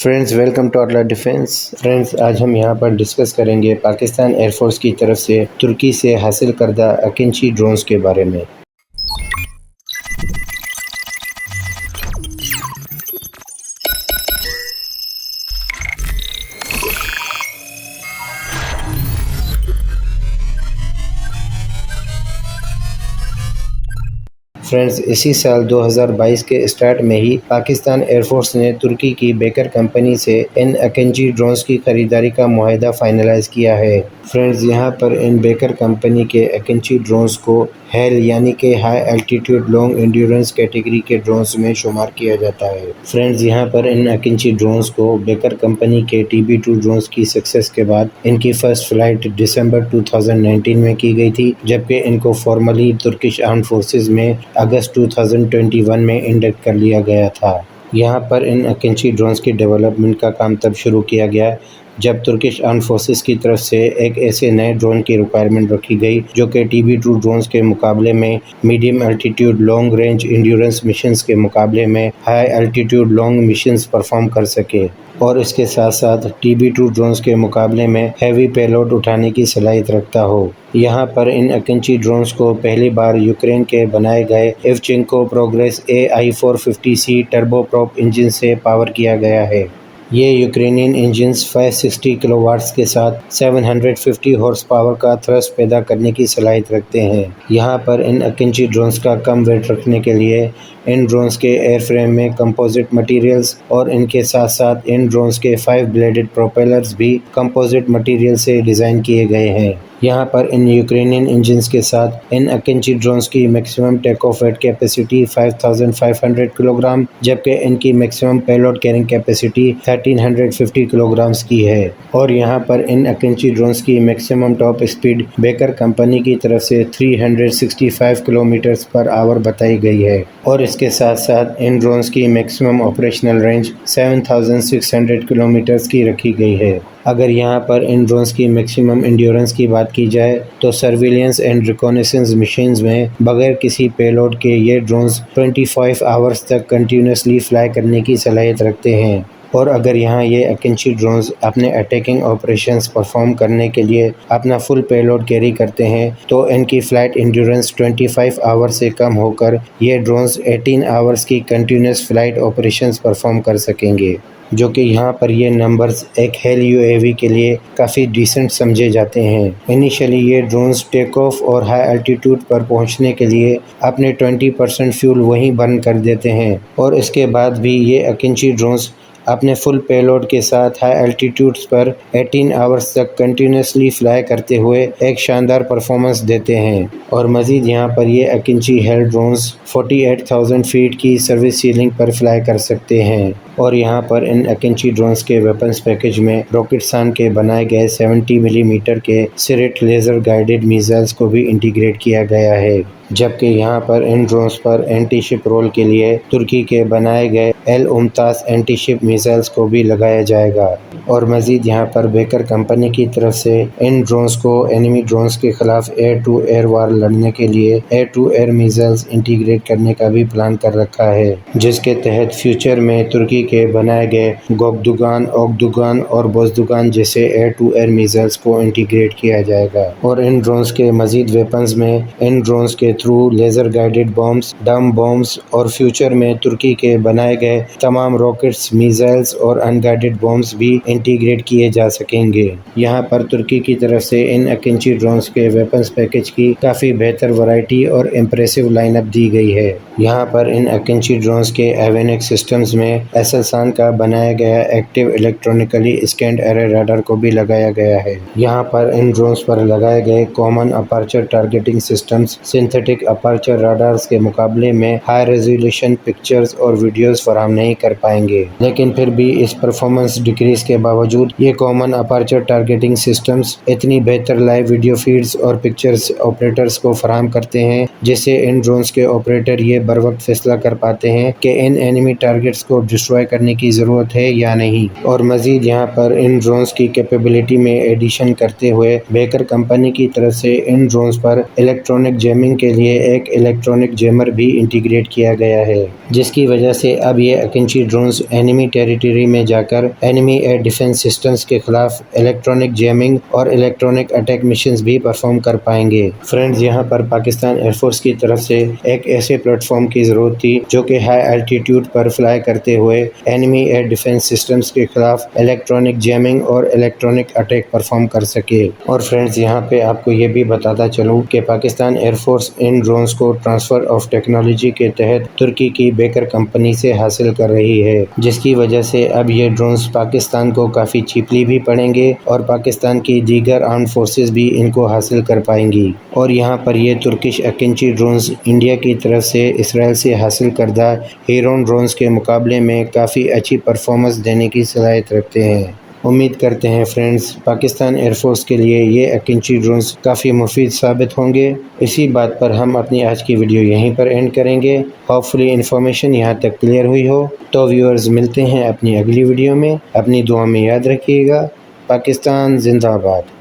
Friends welcome to اٹلا defence. Friends آج ہم یہاں پر ڈسکس کریں گے پاکستان ایئر فورس کی طرف سے ترکی سے حاصل کردہ اکنچی ڈرونز کے بارے میں۔ فرینڈز اسی سال 2022 کے اسٹارٹ میں ہی پاکستان ایئر فورس نے ترکی کی بیکر کمپنی سے ان اکنچی ڈرونز کی خریداری کا معاہدہ فائنلائز کیا ہے۔ فرینڈز یہاں پر ان بیکر کمپنی کے اکنچی ڈرونز کو ہیل یعنی کہ high altitude long endurance category کے ڈرونز میں شمار کیا جاتا ہے۔ فرینڈز یہاں پر ان اکنچی ڈرونز کو بیکر کمپنی کے TB2 ڈرونز کی سکسیس کے بعد ان کی فرسٹ فلائٹ دسمبر 2019 میں کی گئی تھی، جبکہ ان کو فارملی ترکش آرمڈ فورسز میں اگست 2021 میں انڈکٹ کر لیا گیا تھا۔ یہاں پر ان اکنچی ڈرونز کی ڈیولپمنٹ کا کام تب شروع کیا گیا جب ترکش آرمڈ فورسز کی طرف سے ایک ایسے نئے ڈرون کی ریکوائرمنٹ رکھی گئی جو کہ TB2 ڈرونز کے مقابلے میں medium altitude long range endurance missions کے مقابلے میں high altitude long missions perform کر سکے، اور اس کے ساتھ ساتھ TB2 ڈرونز کے مقابلے میں ہیوی پے لوڈ اٹھانے کی صلاحیت رکھتا ہو۔ یہاں پر ان اکنچی ڈرونز کو پہلی بار یوکرین کے بنائے گئے Ivchenko progress AI-450C turboprop engine سے پاور کیا گیا ہے۔ یہ یوکرینین انجنز 560 کلو واٹس کے ساتھ 750 ہارس پاور کا تھرسٹ پیدا کرنے کی صلاحیت رکھتے ہیں۔ یہاں پر ان اکنچی ڈرونز کا کم ویٹ رکھنے کے لیے ان ڈرونز کے ایئر فریم میں کمپوزٹ مٹیریلز اور ان کے ساتھ ساتھ ان ڈرونز کے 5 بلیڈڈ پروپیلرز بھی کمپوزٹ مٹیریل سے ڈیزائن کیے گئے ہیں۔ یہاں پر ان یوکرینین انجنز کے ساتھ ان اکنچی ڈرونز کی maximum take off weight capacity 5500 kilogram, جبکہ ان کی maximum payload carrying capacity 1350 kilograms کی ہے، اور یہاں پر ان اکنچی ڈرونز کی maximum top speed Baykar company کی طرف سے 365 کلومیٹرز پر آور بتائی گئی ہے، اور اس کے ساتھ ساتھ ان ڈرونز کی میکسیمم آپریشنل رینج 7600 کلومیٹرز کی رکھی گئی ہے۔ اگر یہاں پر ان ڈرونز کی میکسیمم انڈیورنس کی بات کی جائے تو سرویلنس اینڈ ریکونیسنس مشینز میں بغیر کسی پے لوڈ کے یہ ڈرونز 25 آورز تک کنٹینیوسلی فلائی کرنے کی صلاحیت رکھتے ہیں، اور اگر یہاں یہ اکنچی ڈرونز اپنے اٹیکنگ آپریشنز پرفارم کرنے کے لیے اپنا فل پے لوڈ کیری کرتے ہیں تو ان کی فلائٹ انڈیورنس 25 آور سے کم ہو کر یہ ڈرونز 18 آورز کی کنٹینیوس فلائٹ آپریشنز پرفارم کر سکیں گے، جو کہ یہاں پر یہ نمبرز ایک ہیل UAV کے لیے کافی ڈیسنٹ سمجھے جاتے ہیں۔ انیشلی یہ ڈرونز ٹیک آف اور ہائی الٹیٹیوڈ پر پہنچنے کے لیے اپنے 20% فیول وہیں برن کر دیتے ہیں، اور اس کے بعد بھی یہ اکنچی ڈرونز اپنے فل پے لوڈ کے ساتھ ہائی الٹیٹیوڈز پر 18 آورز تک کنٹینیوسلی فلائی کرتے ہوئے ایک شاندار پرفارمنس دیتے ہیں، اور مزید یہاں پر یہ اکنچی ہیل ڈرونز 48,000 فیٹ کی سروس سیلنگ پر فلائی کر سکتے ہیں، اور یہاں پر ان اکنچی ڈرونز کے ویپنز پیکج میں راکٹسان کے بنائے گئے 70 ملی میٹر کے سرٹ لیزر گائیڈڈ میزائلز کو بھی انٹیگریٹ کیا گیا ہے، جبکہ یہاں پر ان ڈرونز پر اینٹی شپ رول کے لیے ترکی کے بنائے گئے El-Umtas اینٹی شپ میزائلز کو بھی لگایا جائے گا، اور مزید یہاں پر بیکر کمپنی کی طرف سے ان ڈرونز کو اینیمی ڈرونز کے خلاف ایئر ٹو ایئر وار لڑنے کے لیے air to air missiles integrate کرنے کا بھی پلان کر رکھا ہے، جس کے تحت فیوچر میں ترکی کے بنائے گئے گوگدوگان، اوگدوگان اور بوزدوگان جیسے ایئر ٹو ایئر میزائلز کو انٹیگریٹ کیا جائے گا۔ اور ان ڈرونز کے مزید ویپنز میں ان ڈرونز کے through laser guided bombs, dumb bombs, اور فیوچر میں ترکی کے بنائے گئے تمام راکٹس، میزائلز اور ان گائیڈڈ بامز بھی انٹیگریٹ کیے جا سکیں گے۔ یہاں پر ترکی کی طرف سے ان اکنچی ڈرونز کے ویپنز پیکج کی کافی بہتر ورائٹی اور امپریسو لائن اپ دی گئی ہے۔ یہاں پر ان اکنچی ڈرونز کے ایونک سسٹمز میں ایسلسان کا بنایا گیا ایکٹیو الیکٹرونیکلی اسکینڈ ایرے ریڈار کو بھی لگایا گیا ہے۔ یہاں پر ان ڈرونز پر لگائے گئے common aperture targeting systems synthetic aperture radars کے مقابلے میں ہائی ریزولوشن پکچرز اور ویڈیوز فراہم نہیں کر پائیں گے، لیکن پھر بھی اس پرفارمنس ڈیکریز کے باوجود یہ کامن اپرچر ٹارگیٹنگ سسٹمز اتنی بہتر لائیو ویڈیو فیڈز اور پکچرز آپریٹرز کو فراہم کرتے ہیں جس سے ان ڈرونز کے آپریٹر یہ بروقت فیصلہ کر پاتے ہیں کہ ان اینیمی ٹارگیٹس کو ڈسٹروائے ڈپلوائے کرنے کی ضرورت ہے یا نہیں۔ اور مزید یہاں پر ان ڈرونز کی کیپیبلٹی میں ایڈیشن کرتے ہوئے بیکر کمپنی کی طرف سے ان ڈرونز پر الیکٹرونک جیمنگ کے لیے ایک الیکٹرونک جیمر بھی انٹیگریٹ کیا گیا ہے، جس کی وجہ سے اب یہ اکنچی ڈرونز اینیمی ٹیریٹری میں جا کر اینیمی ایئر ڈیفنس سسٹمز کے خلاف الیکٹرونک جیمنگ اور الیکٹرونک اٹیک مشنز بھی پرفارم کر پائیں گے۔ فرینڈز، یہاں پر پاکستان ایئر فورس کی طرف سے ایک ایسے پلیٹ فارم کی ضرورت تھی جو کہ ہائی الٹیٹیوڈ پر فلائی کرتے ہوئے اینیمی ایئر ڈیفنس سسٹمز کے خلاف الیکٹرونک جیمنگ اور الیکٹرونک اٹیک پرفارم کر سکے۔ اور فرینڈز، یہاں پہ آپ کو یہ بھی بتاتا چلوں کہ پاکستان ایئر فورس ان ڈرونز کو ٹرانسفر آف ٹیکنالوجی کے تحت ترکی کی بیکر کمپنی سے حاصل کر رہی ہے، جس کی وجہ سے اب یہ ڈرونز پاکستان کو کافی چیپلی بھی پڑیں گے اور پاکستان کی دیگر آرمڈ فورسز بھی ان کو حاصل کر پائیں گی۔ اور یہاں پر یہ ترکش اکنچی ڈرونز انڈیا کی طرف سے اسرائیل سے حاصل کردہ ہیرون ڈرونز کے مقابلے میں کافی اچھی پرفارمنس دینے کی صلاحیت رکھتے ہیں۔ امید کرتے ہیں فرینڈز پاکستان ایئر فورس کے لیے یہ اکنچی ڈرونز کافی مفید ثابت ہوں گے۔ اسی بات پر ہم اپنی آج کی ویڈیو یہیں پر اینڈ کریں گے۔ ہوپ فلی انفارمیشن یہاں تک کلیئر ہوئی ہو تو ویورز ملتے ہیں اپنی اگلی ویڈیو میں۔ اپنی دعا میں یاد رکھیے گا۔ پاکستان زندہ باد۔